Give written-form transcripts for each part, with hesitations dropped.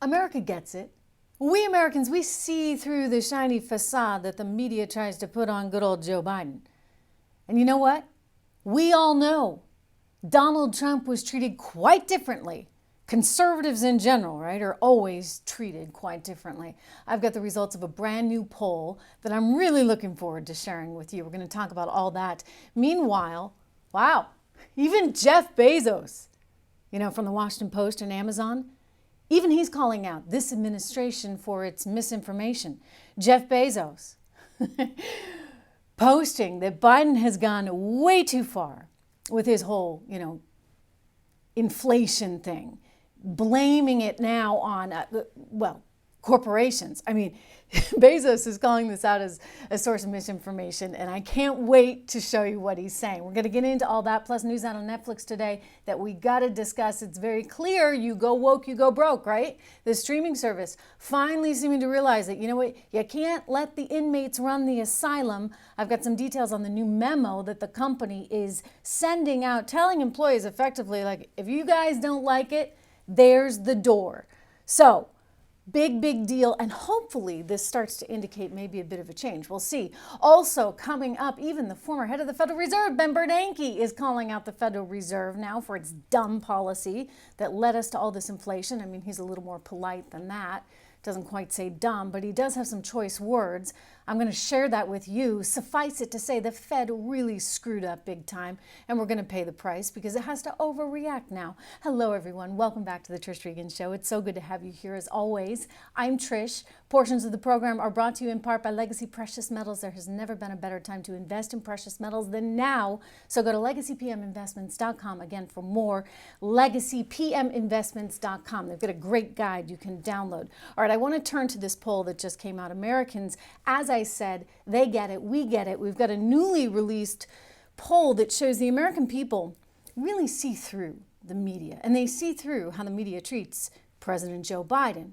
America gets it. We Americans, we see through the shiny facade that the media tries to put on good old Joe Biden. And you know what? We all know Donald Trump was treated quite differently. Conservatives in general, right, are always treated quite differently. I've got the results of a brand new poll that I'm really looking forward to sharing with you. We're going to talk about all that. Meanwhile, wow, even Jeff Bezos, from the Washington Post and Amazon, even he's calling out this administration for its misinformation. Jeff Bezos posting that Biden has gone way too far with his whole, inflation thing, blaming it now on, corporations. I mean, Bezos is calling this out as a source of misinformation, and I can't wait to show you what he's saying. We're going to get into all that, plus news out on Netflix today that we got to discuss. It's very clear, you go woke, you go broke, right? The streaming service finally seeming to realize that, you can't let the inmates run the asylum. I've got some details on the new memo that the company is sending out, telling employees effectively, like, if you guys don't like it, there's the door. So, big deal, and hopefully this starts to indicate maybe a bit of a change. We'll see. Also coming up, even the former head of the Federal Reserve, Ben Bernanke, is calling out the Federal Reserve now for its dumb policy that led us to all this inflation. I mean, he's a little more polite than that. Doesn't quite say dumb, but he does have some choice words. I'm going to share that with you. Suffice it to say, the Fed really screwed up big time, and we're going to pay the price because it has to overreact now. Hello, everyone. Welcome back to the Trish Regan Show. It's so good to have you here as always. I'm Trish. Portions of the program are brought to you in part by Legacy Precious Metals. There has never been a better time to invest in precious metals than now. So go to legacypminvestments.com again for more. Legacypminvestments.com. They've got a great guide you can download. All right, I want to turn to this poll that just came out. Americans, as I said, they get it, we get it. We've got a newly released poll that shows the American people really see through the media, and they see through how the media treats President Joe Biden,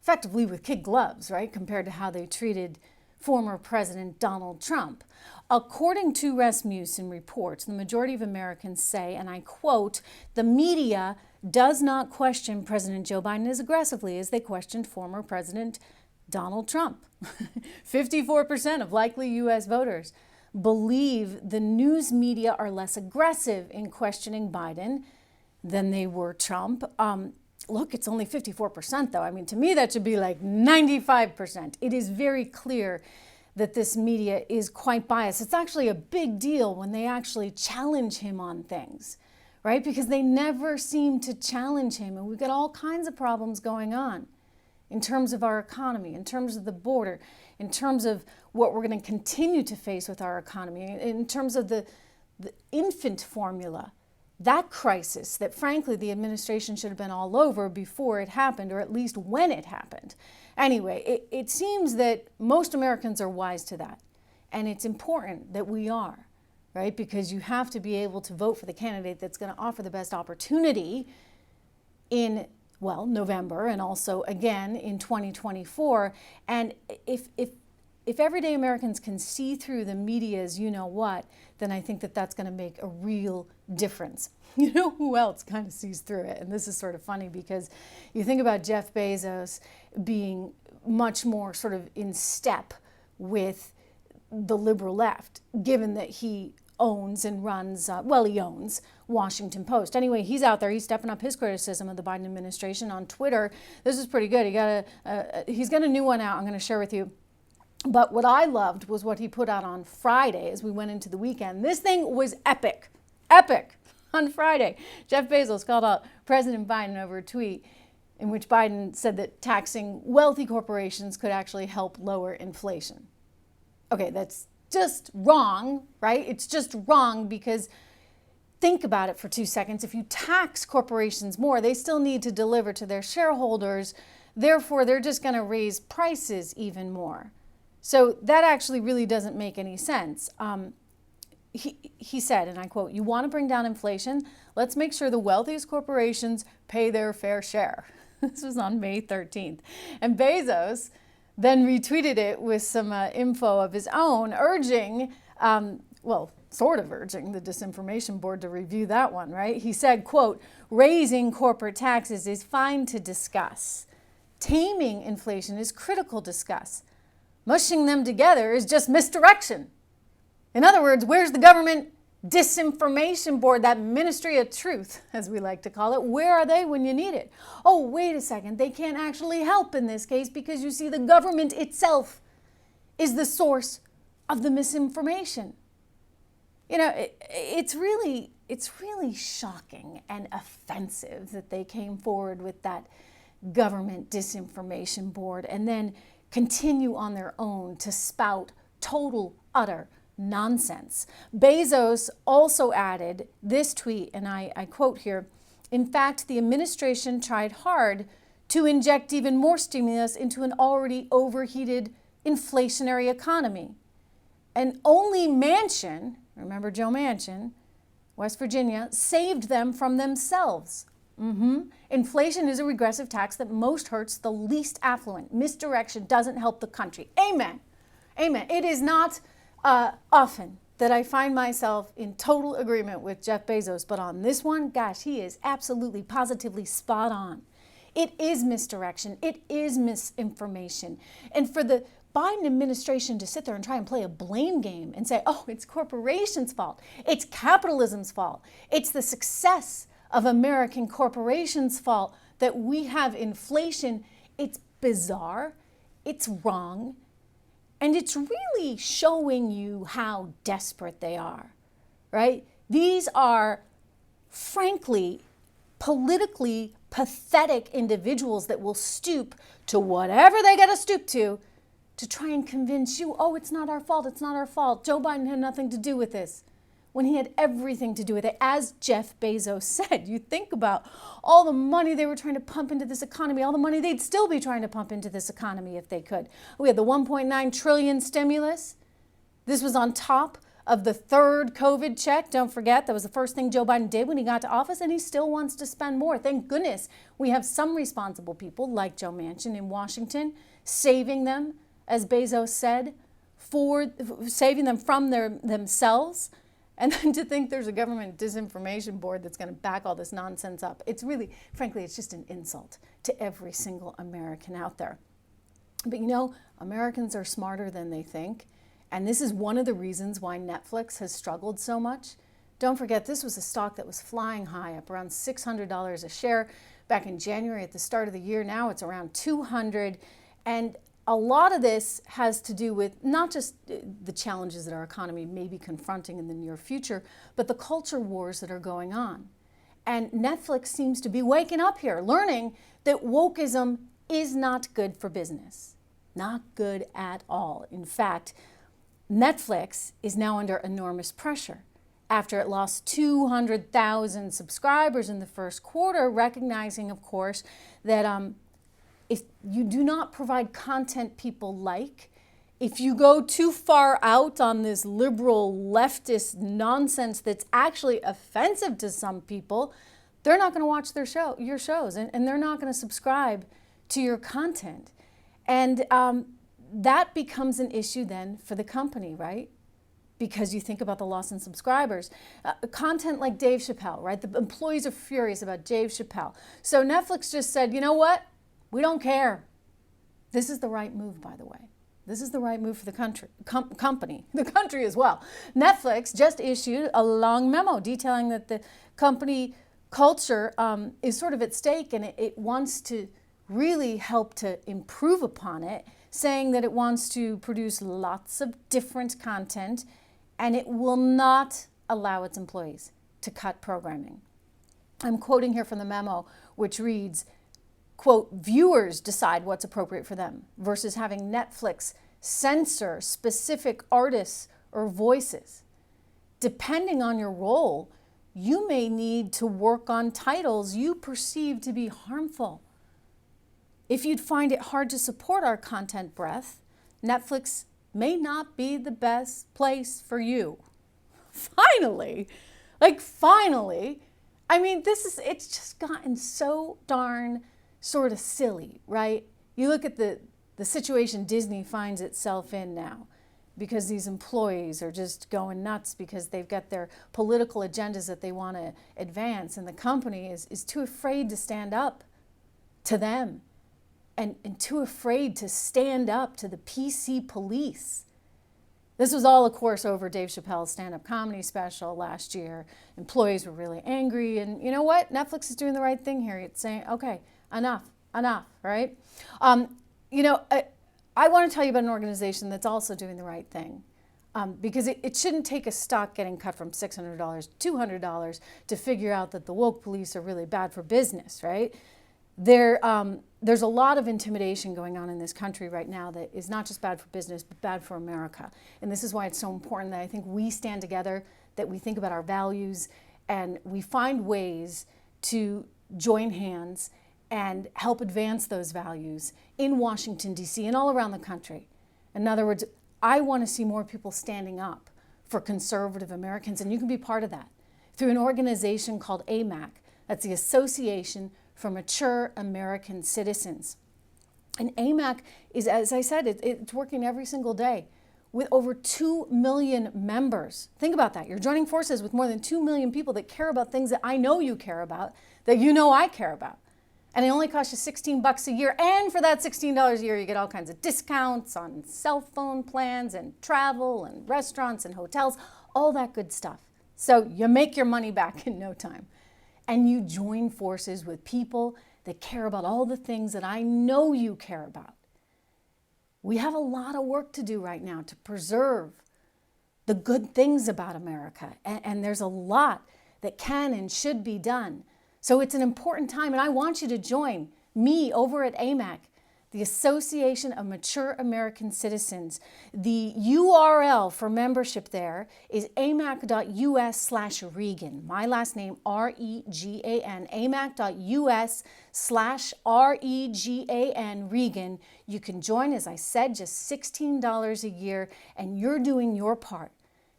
effectively with kid gloves, right, compared to how they treated former President Donald Trump. According to Rasmussen reports, the majority of Americans say, and I quote, the media does not question President Joe Biden as aggressively as they questioned former President Donald Trump. 54% of likely U.S. voters believe the news media are less aggressive in questioning Biden than they were Trump. Look, it's only 54% though. I mean, to me, that should be like 95%. It is very clear that this media is quite biased. It's actually a big deal when they actually challenge him on things, right? Because they never seem to challenge him. And we've got all kinds of problems going on in terms of our economy, in terms of the border, in terms of what we're going to continue to face with our economy, in terms of the infant formula, that crisis that frankly the administration should have been all over before it happened, or at least when it happened. Anyway, it seems that most Americans are wise to that. And it's important that we are, right? Because you have to be able to vote for the candidate that's going to offer the best opportunity in November, and also again in 2024. And if everyday Americans can see through the media's you-know-what, then I think that that's going to make a real difference. You know who else kind of sees through it? And this is sort of funny because you think about Jeff Bezos being much more sort of in step with the liberal left, given that he owns and runs, he owns Washington Post. Anyway, he's out there. He's stepping up his criticism of the Biden administration on Twitter. This is pretty good. He's got a new one out I'm going to share with you. But what I loved was what he put out on Friday as we went into the weekend. This thing was epic. Epic. On Friday, Jeff Bezos called out President Biden over a tweet in which Biden said that taxing wealthy corporations could actually help lower inflation. Okay, that's just wrong, right? It's just wrong because think about it for 2 seconds. If you tax corporations more, they still need to deliver to their shareholders. Therefore, they're just going to raise prices even more. So that actually really doesn't make any sense. He said, and I quote, "You want to bring down inflation? Let's make sure the wealthiest corporations pay their fair share." This was on May 13th. And Bezos then retweeted it with some info of his own, urging, sort of urging the disinformation board to review that one, right? He said, quote, "Raising corporate taxes is fine to discuss. Taming inflation is critical, discuss. Mushing them together is just misdirection. In other words, where's the government disinformation board, that ministry of truth, as we like to call it? Where are they when you need it? Oh, wait a second, they can't actually help in this case because you see the government itself is the source of the misinformation. You know, it's really shocking and offensive that they came forward with that government disinformation board and then continue on their own to spout total, utter nonsense. Bezos also added this tweet, and I quote here, "In fact, the administration tried hard to inject even more stimulus into an already overheated inflationary economy. And only Manchin," remember Joe Manchin, West Virginia, "saved them from themselves. Inflation is a regressive tax that most hurts the least affluent. Misdirection doesn't help the country." Amen. Amen. It is not often that I find myself in total agreement with Jeff Bezos, but on this one, gosh, he is absolutely, positively spot on. It is misdirection. It is misinformation. And for the Biden administration to sit there and try and play a blame game and say, oh, it's corporations' fault, it's capitalism's fault, it's the success of American corporations' fault that we have inflation, it's bizarre, it's wrong, and it's really showing you how desperate they are, right? These are, frankly, politically pathetic individuals that will stoop to whatever they got to stoop to try and convince you, oh, it's not our fault, it's not our fault. Joe Biden had nothing to do with this, when he had everything to do with it. As Jeff Bezos said, you think about all the money they were trying to pump into this economy, all the money they'd still be trying to pump into this economy if they could. We had the 1.9 trillion stimulus. This was on top of the third COVID check. Don't forget, that was the first thing Joe Biden did when he got to office, and he still wants to spend more. Thank goodness we have some responsible people like Joe Manchin in Washington saving them, as Bezos said, for saving them from themselves. And then to think there's a government disinformation board that's going to back all this nonsense up. It's really, frankly, it's just an insult to every single American out there. But you know, Americans are smarter than they think. And this is one of the reasons why Netflix has struggled so much. Don't forget, this was a stock that was flying high, up around $600 a share back in January at the start of the year. Now it's around $200. And a lot of this has to do with not just the challenges that our economy may be confronting in the near future, but the culture wars that are going on. And Netflix seems to be waking up here, learning that wokeism is not good for business. Not good at all. In fact, Netflix is now under enormous pressure after it lost 200,000 subscribers in the first quarter, recognizing, of course, that if you do not provide content people like, if you go too far out on this liberal leftist nonsense that's actually offensive to some people, they're not going to watch your shows, and they're not going to subscribe to your content. And that becomes an issue then for the company, right? Because you think about the loss in subscribers. Content like Dave Chappelle, right? The employees are furious about Dave Chappelle. So Netflix just said, you know what? We don't care. This is the right move, by the way. This is the right move for the company, the country as well. Netflix just issued a long memo detailing that the company culture is sort of at stake, and it wants to really help to improve upon it, saying that it wants to produce lots of different content, and it will not allow its employees to cut programming. I'm quoting here from the memo, which reads, quote, "Viewers decide what's appropriate for them versus having Netflix censor specific artists or voices. Depending on your role, you may need to work on titles you perceive to be harmful. If you'd find it hard to support our content breadth, Netflix may not be the best place for you." Finally, finally. I mean, it's just gotten so darn sort of silly, right? You look at the situation Disney finds itself in now, because these employees are just going nuts because they've got their political agendas that they want to advance, and the company is too afraid to stand up to them. and too afraid to stand up to the PC police. This was all, of course, over Dave Chappelle's stand-up comedy special last year. Employees were really angry, and you know what? Netflix is doing the right thing here. It's saying, okay, enough, right? I want to tell you about an organization that's also doing the right thing. Because it shouldn't take a stock getting cut from $600 to $200 to figure out that the woke police are really bad for business, right? There's a lot of intimidation going on in this country right now that is not just bad for business, but bad for America. And this is why it's so important that I think we stand together, that we think about our values, and we find ways to join hands and help advance those values in Washington, D.C. and all around the country. In other words, I want to see more people standing up for conservative Americans, and you can be part of that through an organization called AMAC. That's the Association for Mature American Citizens. And AMAC is, as I said, it's working every single day with over 2 million members. Think about that. You're joining forces with more than 2 million people that care about things that I know you care about, that you know I care about. And it only costs you $16 a year. And for that $16 a year, you get all kinds of discounts on cell phone plans and travel and restaurants and hotels, all that good stuff. So you make your money back in no time. And you join forces with people that care about all the things that I know you care about. We have a lot of work to do right now to preserve the good things about America. And there's a lot that can and should be done. So it's an important time, and I want you to join me over at AMAC, the Association of Mature American Citizens. The URL for membership there is amac.us/Regan. My last name, R-E-G-A-N, amac.us/REGAN, Regan. You can join, as I said, just $16 a year, and you're doing your part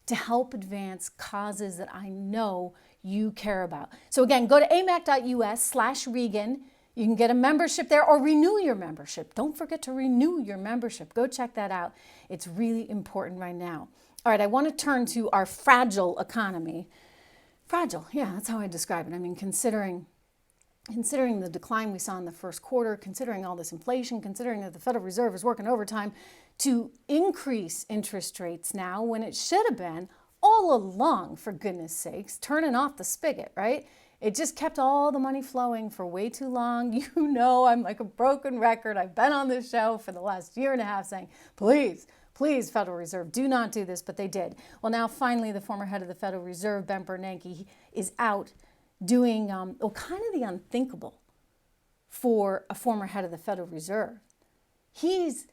to help advance causes that I know you care about. So again, go to amac.us/Regan. You can get a membership there or renew your membership. Don't forget to renew your membership. Go check that out. It's really important right now. All right, I want to turn to our fragile economy. Fragile, yeah, that's how I describe it. I mean, considering the decline we saw in the first quarter, considering all this inflation, considering that the Federal Reserve is working overtime to increase interest rates now when it should have been all along, for goodness sakes, turning off the spigot, right? It just kept all the money flowing for way too long. You know, I'm like a broken record. I've been on this show for the last year and a half saying, please, Federal Reserve, do not do this, but they did. Well, now finally the former head of the Federal Reserve, Ben Bernanke, is out doing kind of the unthinkable for a former head of the Federal Reserve. He's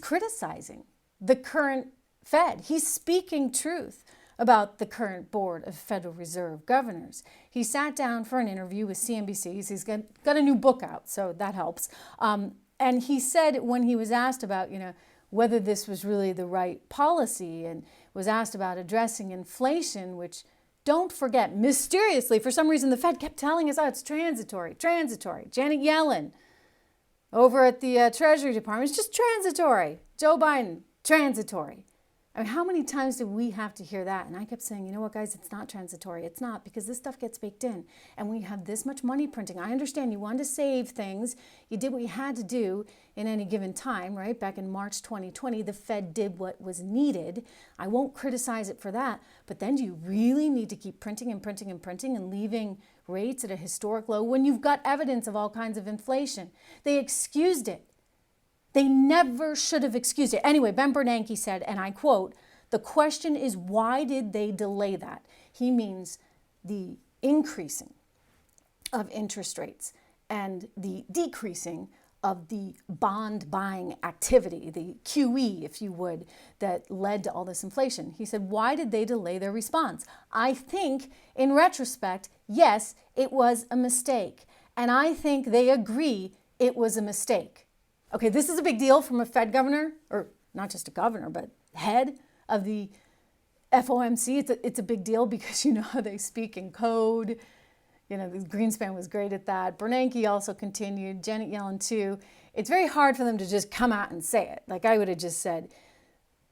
criticizing the current Fed. He's speaking truth about the current board of Federal Reserve governors. He sat down for an interview with CNBC. He's got a new book out, so that helps. And he said when he was asked about, whether this was really the right policy and was asked about addressing inflation, which, don't forget, mysteriously, for some reason, the Fed kept telling us, it's transitory. Janet Yellen over at the Treasury Department, it's just transitory. Joe Biden, transitory. I mean, how many times did we have to hear that? And I kept saying, you know what, guys, it's not transitory. It's not, because this stuff gets baked in. And we have this much money printing. I understand you wanted to save things. You did what you had to do in any given time, right? Back in March 2020, the Fed did what was needed. I won't criticize it for that. But then do you really need to keep printing and printing and printing and leaving rates at a historic low when you've got evidence of all kinds of inflation? They excused it. They never should have excused it. Anyway, Ben Bernanke said, and I quote, "The question is, why did they delay that?" He means the increasing of interest rates and the decreasing of the bond buying activity, the QE, if you would, that led to all this inflation. He said, why did they delay their response? I think, in retrospect, yes, it was a mistake. And I think they agree it was a mistake. Okay, this is a big deal from a Fed governor, or not just a governor, but head of the FOMC. It's a big deal because you know how they speak in code. Greenspan was great at that. Bernanke also continued, Janet Yellen too. It's very hard for them to just come out and say it. Like I would have just said,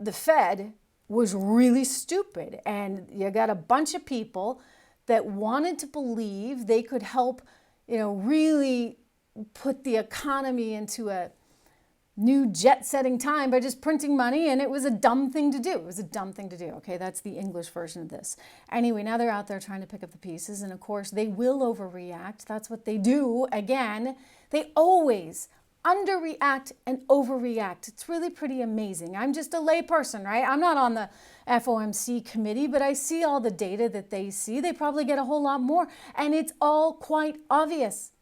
the Fed was really stupid. And you got a bunch of people that wanted to believe they could help, really put the economy into a new jet-setting time by just printing money, and it was a dumb thing to do. It was a dumb thing to do. Okay, that's the English version of this. Anyway, now they're out there trying to pick up the pieces, and of course they will overreact. That's what they do. Again, they always underreact and overreact. It's really pretty amazing. I'm just a layperson, right? I'm not on the FOMC committee, but I see all the data that they see. They probably get a whole lot more, and it's all quite obvious.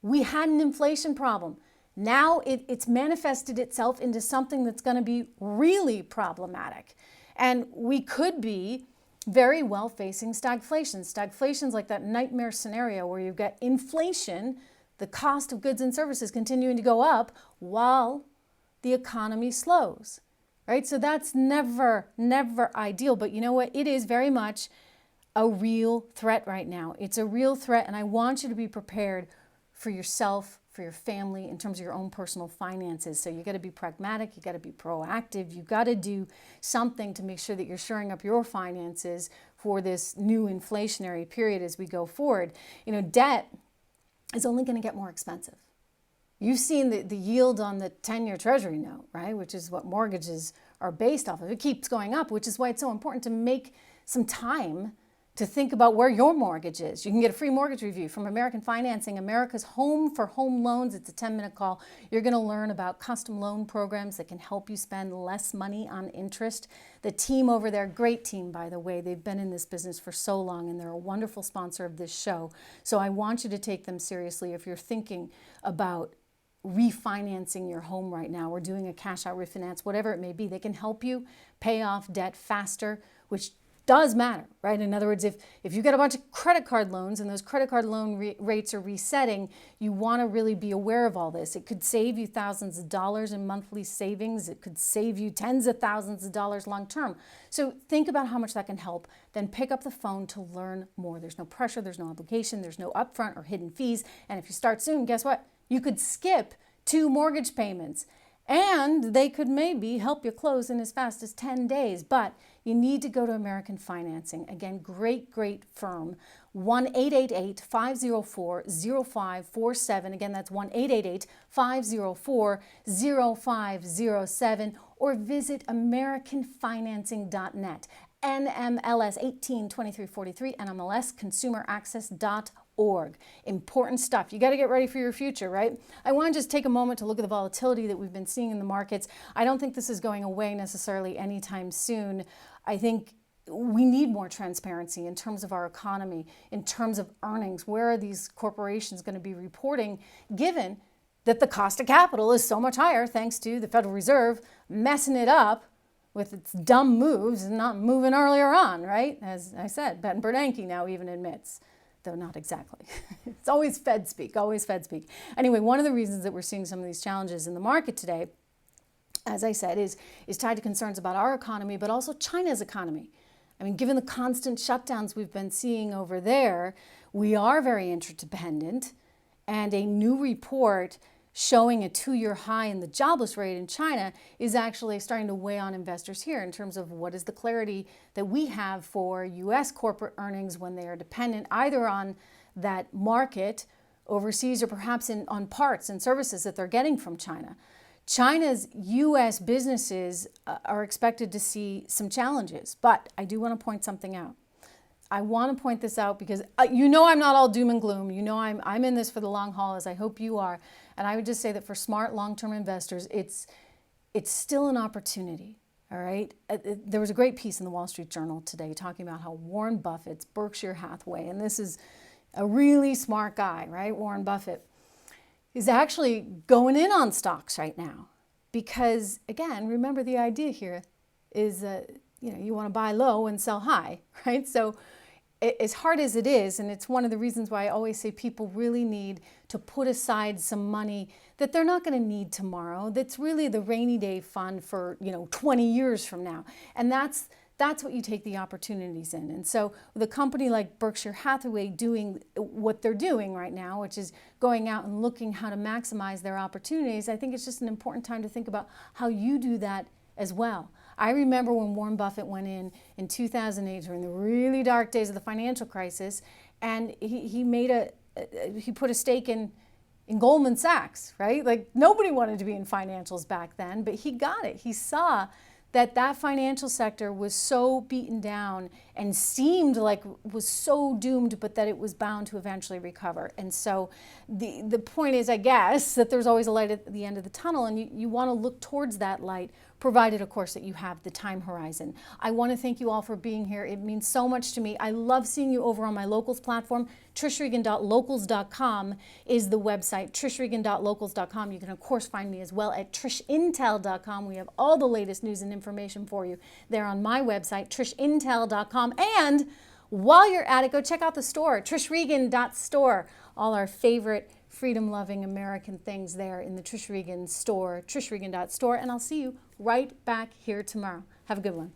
We had an inflation problem. Now it's manifested itself into something that's going to be really problematic. And we could be very well facing stagflation. Stagflation's like that nightmare scenario where you've got inflation, the cost of goods and services continuing to go up while the economy slows, right? So that's never ideal. But you know what? It is very much a real threat right now. It's a real threat, and I want you to be prepared for yourself, for your family, in terms of your own personal finances. So you got to be pragmatic, you got to be proactive, you got to do something to make sure that you're shoring up your finances for this new inflationary period as we go forward. You know, debt is only going to get more expensive. You've seen the yield on the 10-year Treasury note, right, which is what mortgages are based off of. It keeps going up, which is why it's so important to make some time to think about where your mortgage is. You can get a free mortgage review from American Financing, America's home for home loans. It's a 10-minute call. You're going to learn about custom loan programs that can help you spend less money on interest. The team over there, great team, by the way, they've been in this business for so long, and they're a wonderful sponsor of this show. So I want you to take them seriously if you're thinking about refinancing your home right now or doing a cash out refinance, whatever it may be. They can help you pay off debt faster, which does matter, right? In other words, if you get a bunch of credit card loans and those credit card loan rates are resetting, you want to really be aware of all this. It could save you thousands of dollars in monthly savings. It could save you tens of thousands of dollars long term. So think about how much that can help. Then pick up the phone to learn more. There's no pressure, there's no obligation, there's no upfront or hidden fees. And if you start soon, guess what? You could skip 2 mortgage payments. And they could maybe help you close in as fast as 10 days. But you need to go to American Financing. Again, great firm. 1-888-504-0547. Again, that's 1-888-504-0507. Or visit americanfinancing.net. NMLS 182343, NMLSconsumeraccess.org. Important stuff. You got to get ready for your future, right? I want to just take a moment to look at the volatility that we've been seeing in the markets. I don't think this is going away necessarily anytime soon. I think we need more transparency in terms of our economy, in terms of earnings. Where are these corporations going to be reporting, given that the cost of capital is so much higher thanks to the Federal Reserve messing it up with its dumb moves and not moving earlier on, right? As I said, Ben Bernanke now even admits, though not exactly. It's always Fed speak, always Fed speak. Anyway, one of the reasons that we're seeing some of these challenges in the market today, as I said, is tied to concerns about our economy, but also China's economy. I mean, given the constant shutdowns we've been seeing over there, we are very interdependent, and a new report showing a 2-year high in the jobless rate in China is actually starting to weigh on investors here in terms of what is the clarity that we have for U.S. corporate earnings when they are dependent either on that market overseas or perhaps on parts and services that they're getting from China. China's U.S. businesses are expected to see some challenges, but I do want to point something out. I want to point this out because you know I'm not all doom and gloom. You know I'm in this for the long haul, as I hope you are. And I would just say that for smart long-term investors, it's still an opportunity, all right? There was a great piece in the Wall Street Journal today talking about how Warren Buffett's Berkshire Hathaway, and this is a really smart guy, right? Warren Buffett is actually going in on stocks right now because, again, remember the idea here is you want to buy low and sell high, right? So as hard as it is, and it's one of the reasons why I always say people really need to put aside some money that they're not going to need tomorrow. That's really the rainy day fund for 20 years from now, and that's what you take the opportunities in. And so with a company like Berkshire Hathaway doing what they're doing right now, which is going out and looking how to maximize their opportunities, I think it's just an important time to think about how you do that as well. I remember when Warren Buffett went in 2008 during the really dark days of the financial crisis, and he put a stake in in Goldman Sachs, right? Like nobody wanted to be in financials back then, but he got it. He saw that that financial sector was so beaten down and seemed like was so doomed, but that it was bound to eventually recover. And so the point is, I guess, that there's always a light at the end of the tunnel, and you want to look towards that light, provided, of course, that you have the time horizon. I want to thank you all for being here. It means so much to me. I love seeing you over on my locals platform. TrishRegan.locals.com is the website, TrishRegan.locals.com. You can, of course, find me as well at TrishIntel.com. We have all the latest news and information for you there on my website, TrishIntel.com. And while you're at it, go check out the store, TrishRegan.store. All our favorite freedom-loving American things there in the Trish Regan store, TrishRegan.store. And I'll see you right back here tomorrow. Have a good one.